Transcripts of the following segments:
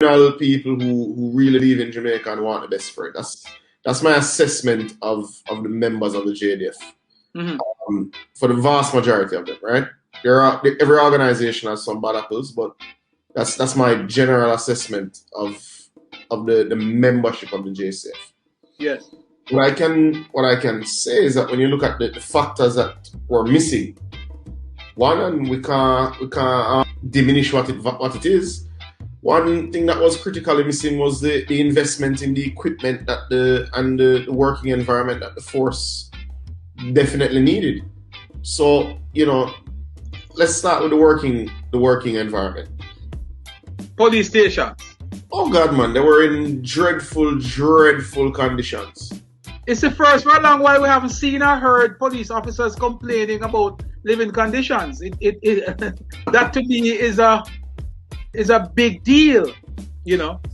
general people who really live in Jamaica and want the best for it. That's my assessment of the members of the JDF. For the vast majority of them, right? Every organization has some bad apples, but that's my general assessment of the membership of the JCF. Yes. What I can say is that when you look at the factors that were missing, one, and we can't diminish what it is. One thing that was critically missing was the investment in the equipment and the working environment that the force definitely needed. So, let's start with the working environment. Police stations. Oh God, man, they were in dreadful conditions. It's the first for a long while we haven't seen or heard police officers complaining about living conditions. That to me is a big deal,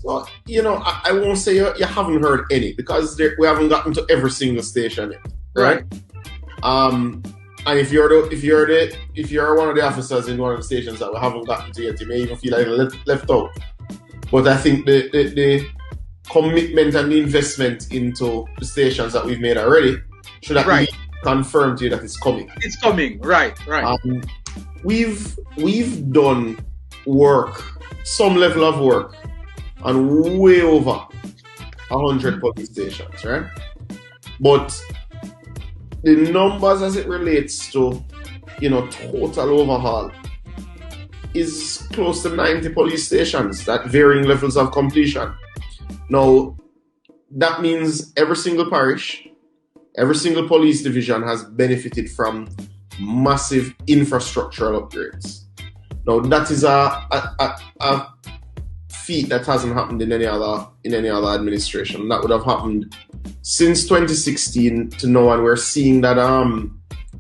So, I won't say you haven't heard any, because we haven't gotten to every single station yet, right? And if you're one of the officers in one of the stations that we haven't gotten to yet, you may even feel like left out. But I think the commitment and the investment into the stations that we've made already should at least confirm to you that it's coming. It's coming, right. We've done work, some level of work, on way over 100 police stations, right? But the numbers as it relates to, total overhaul is close to 90 police stations at varying levels of completion. Now, that means every single parish, every single police division has benefited from massive infrastructural upgrades. Now, that is a feat that hasn't happened in any other administration. That would have happened since 2016 to now, and we're seeing that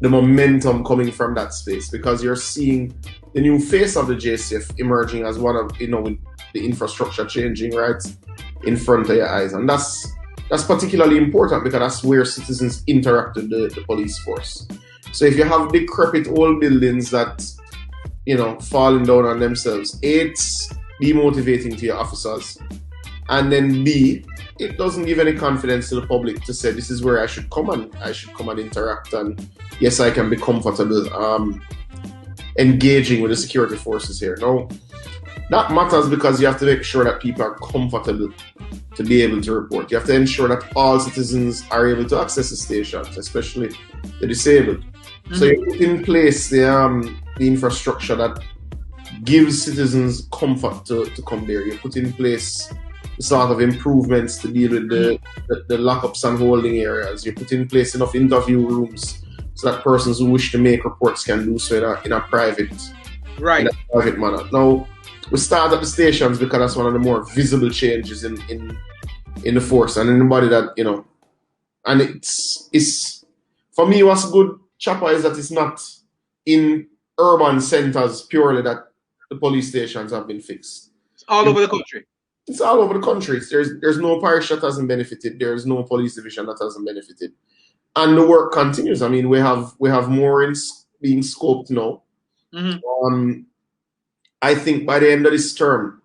the momentum coming from that space, because you're seeing the new face of the JCF emerging as one of, with the infrastructure changing right in front of your eyes. And that's particularly important because that's where citizens interact with the police force. So if you have decrepit old buildings that, falling down on themselves, A, it's demotivating to your officers. And then B, it doesn't give any confidence to the public to say this is where I should come and interact, and yes, I can be comfortable engaging with the security forces here. Now, that matters because you have to make sure that people are comfortable to be able to report. You have to ensure that all citizens are able to access the stations, especially the disabled. So you put in place the infrastructure that gives citizens comfort to come there. You put in place the sort of improvements to deal with the lockups and holding areas. You put in place enough interview rooms so that persons who wish to make reports can do so in a private manner. Now, we start at the stations because that's one of the more visible changes in the force, and anybody that and it's for me, what's good, Chopper, is that it's not in urban centers purely that the police stations have been fixed. It's all over the country. It's all over the country. There's no parish that hasn't benefited. There's no police division that hasn't benefited, and the work continues. I mean, we have more being scoped now. I think by the end of this term,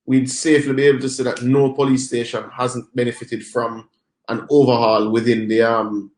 we'd safely be able to say that no police station hasn't benefited from an overhaul within the